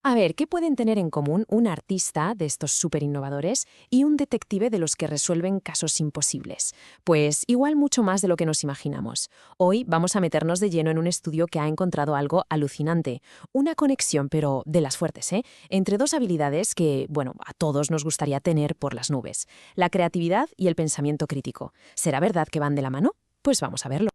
A ver, ¿qué pueden tener en común un artista de estos súper innovadores y un detective de los que resuelven casos imposibles? Pues igual mucho más de lo que nos imaginamos. Hoy vamos a meternos de lleno en un estudio que ha encontrado algo alucinante. Una conexión, pero de las fuertes, entre dos habilidades que, bueno, a todos nos gustaría tener por las nubes. La creatividad y el pensamiento crítico. ¿Será verdad que van de la mano? Pues vamos a verlo.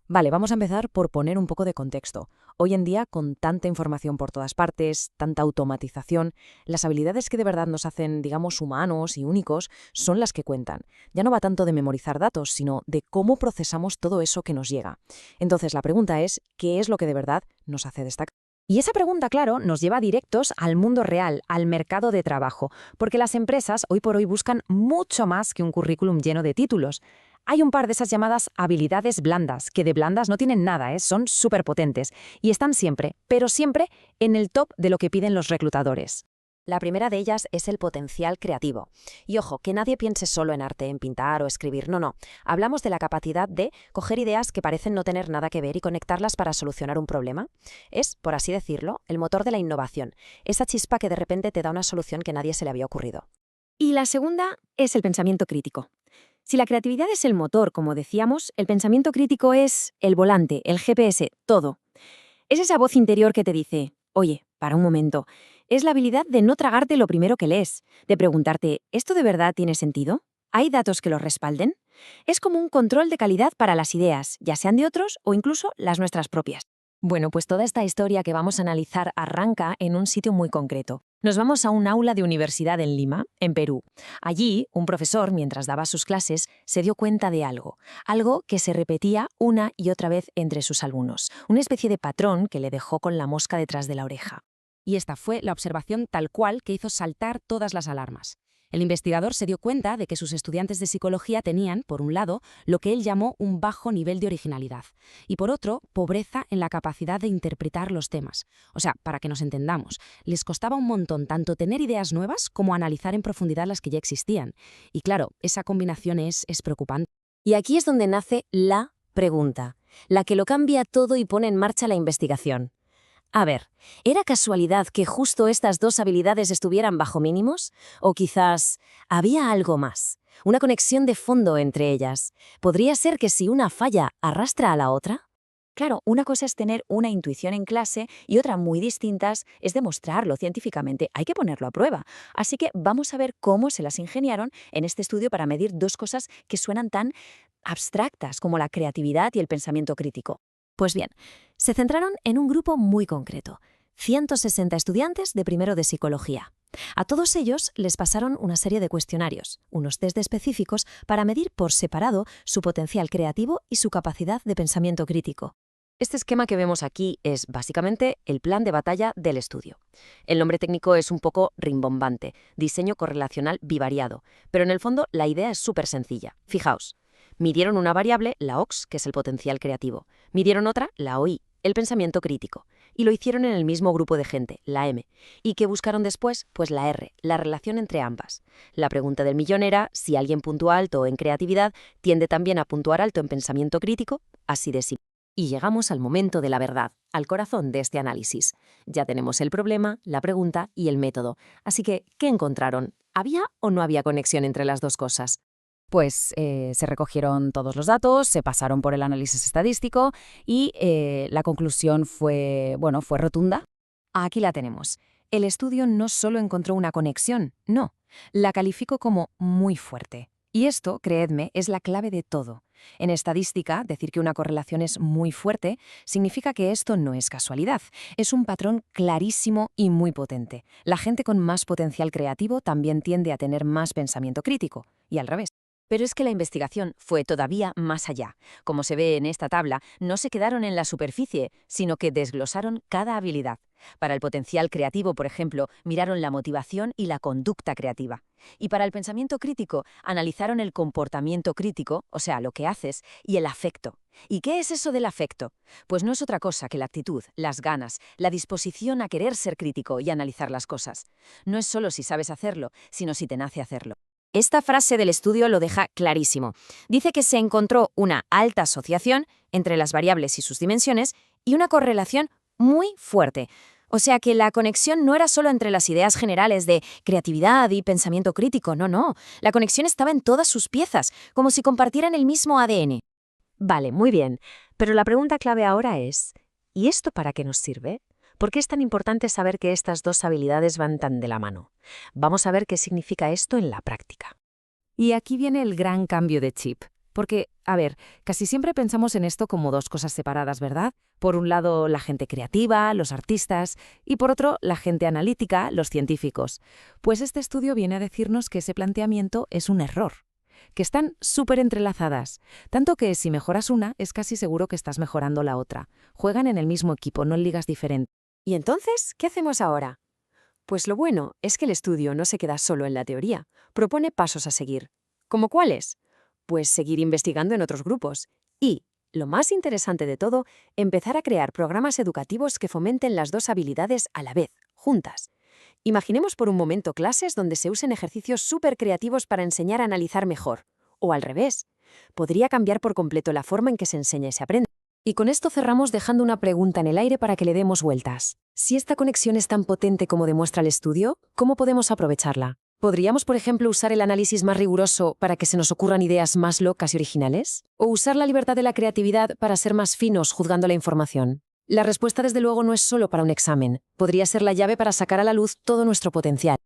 Vale, vamos a empezar por poner un poco de contexto. Hoy en día, con tanta información por todas partes, tanta automatización, las habilidades que de verdad nos hacen, digamos, humanos y únicos son las que cuentan. Ya no va tanto de memorizar datos, sino de cómo procesamos todo eso que nos llega. Entonces, la pregunta es, ¿qué es lo que de verdad nos hace destacar? Y esa pregunta, claro, nos lleva directos al mundo real, al mercado de trabajo, porque las empresas hoy por hoy buscan mucho más que un currículum lleno de títulos. Hay un par de esas llamadas habilidades blandas, que de blandas no tienen nada, son súper potentes, y están siempre, pero siempre, en el top de lo que piden los reclutadores. La primera de ellas es el potencial creativo. Y ojo, que nadie piense solo en arte, en pintar o escribir, no. Hablamos de la capacidad de coger ideas que parecen no tener nada que ver y conectarlas para solucionar un problema. Es, por así decirlo, el motor de la innovación, esa chispa que de repente te da una solución que nadie se le había ocurrido. Y la segunda es el pensamiento crítico. Si la creatividad es el motor, como decíamos, el pensamiento crítico es el volante, el GPS, todo. Es esa voz interior que te dice, oye, para un momento. Es la habilidad de no tragarte lo primero que lees, de preguntarte, ¿esto de verdad tiene sentido? ¿Hay datos que lo respalden? Es como un control de calidad para las ideas, ya sean de otros o incluso las nuestras propias. Bueno, pues toda esta historia que vamos a analizar arranca en un sitio muy concreto. Nos vamos a un aula de universidad en Lima, en Perú. Allí, un profesor, mientras daba sus clases, se dio cuenta de algo que se repetía una y otra vez entre sus alumnos, una especie de patrón que le dejó con la mosca detrás de la oreja. Y esta fue la observación tal cual que hizo saltar todas las alarmas. El investigador se dio cuenta de que sus estudiantes de psicología tenían, por un lado, lo que él llamó un bajo nivel de originalidad, y por otro, pobreza en la capacidad de interpretar los temas. O sea, para que nos entendamos, les costaba un montón tanto tener ideas nuevas como analizar en profundidad las que ya existían. Y claro, esa combinación es preocupante. Y aquí es donde nace la pregunta, la que lo cambia todo y pone en marcha la investigación. A ver, ¿era casualidad que justo estas dos habilidades estuvieran bajo mínimos? ¿O quizás había algo más? ¿Una conexión de fondo entre ellas? ¿Podría ser que si una falla arrastra a la otra? Claro, una cosa es tener una intuición en clase y otra muy distinta es demostrarlo científicamente. Hay que ponerlo a prueba. Así que vamos a ver cómo se las ingeniaron en este estudio para medir dos cosas que suenan tan abstractas como la creatividad y el pensamiento crítico. Pues bien, se centraron en un grupo muy concreto, 160 estudiantes de primero de psicología. A todos ellos les pasaron una serie de cuestionarios, unos test específicos para medir por separado su potencial creativo y su capacidad de pensamiento crítico. Este esquema que vemos aquí es básicamente el plan de batalla del estudio. El nombre técnico es un poco rimbombante, diseño correlacional bivariado, pero en el fondo la idea es súper sencilla. Fijaos. Midieron una variable, la OX, que es el potencial creativo. Midieron otra, la OI, el pensamiento crítico. Y lo hicieron en el mismo grupo de gente, la M. ¿Y qué buscaron después? Pues la R, la relación entre ambas. La pregunta del millón era, si alguien puntúa alto en creatividad, ¿tiende también a puntuar alto en pensamiento crítico? Así de simple. Y llegamos al momento de la verdad, al corazón de este análisis. Ya tenemos el problema, la pregunta y el método. Así que, ¿qué encontraron? ¿Había o no había conexión entre las dos cosas? Pues se recogieron todos los datos, se pasaron por el análisis estadístico y la conclusión fue rotunda. Aquí la tenemos. El estudio no solo encontró una conexión, no, la calificó como muy fuerte. Y esto, creedme, es la clave de todo. En estadística, decir que una correlación es muy fuerte significa que esto no es casualidad. Es un patrón clarísimo y muy potente. La gente con más potencial creativo también tiende a tener más pensamiento crítico, y al revés. Pero es que la investigación fue todavía más allá. Como se ve en esta tabla, no se quedaron en la superficie, sino que desglosaron cada habilidad. Para el potencial creativo, por ejemplo, miraron la motivación y la conducta creativa. Y para el pensamiento crítico, analizaron el comportamiento crítico, o sea, lo que haces, y el afecto. ¿Y qué es eso del afecto? Pues no es otra cosa que la actitud, las ganas, la disposición a querer ser crítico y analizar las cosas. No es solo si sabes hacerlo, sino si te nace hacerlo. Esta frase del estudio lo deja clarísimo. Dice que se encontró una alta asociación entre las variables y sus dimensiones y una correlación muy fuerte. O sea que la conexión no era solo entre las ideas generales de creatividad y pensamiento crítico, no. La conexión estaba en todas sus piezas, como si compartieran el mismo ADN. Vale, muy bien. Pero la pregunta clave ahora es, ¿y esto para qué nos sirve? ¿Por qué es tan importante saber que estas dos habilidades van tan de la mano? Vamos a ver qué significa esto en la práctica. Y aquí viene el gran cambio de chip. Porque, a ver, casi siempre pensamos en esto como dos cosas separadas, ¿verdad? Por un lado, la gente creativa, los artistas, y por otro, la gente analítica, los científicos. Pues este estudio viene a decirnos que ese planteamiento es un error, que están súper entrelazadas, tanto que si mejoras una, es casi seguro que estás mejorando la otra. Juegan en el mismo equipo, no en ligas diferentes. ¿Y entonces qué hacemos ahora? Pues lo bueno es que el estudio no se queda solo en la teoría, propone pasos a seguir. ¿Cómo cuáles? Pues seguir investigando en otros grupos. Y, lo más interesante de todo, empezar a crear programas educativos que fomenten las dos habilidades a la vez, juntas. Imaginemos por un momento clases donde se usen ejercicios súper creativos para enseñar a analizar mejor. O al revés. Podría cambiar por completo la forma en que se enseña y se aprende. Y con esto cerramos dejando una pregunta en el aire para que le demos vueltas. Si esta conexión es tan potente como demuestra el estudio, ¿cómo podemos aprovecharla? ¿Podríamos, por ejemplo, usar el análisis más riguroso para que se nos ocurran ideas más locas y originales? ¿O usar la libertad de la creatividad para ser más finos juzgando la información? La respuesta, desde luego, no es solo para un examen. Podría ser la llave para sacar a la luz todo nuestro potencial.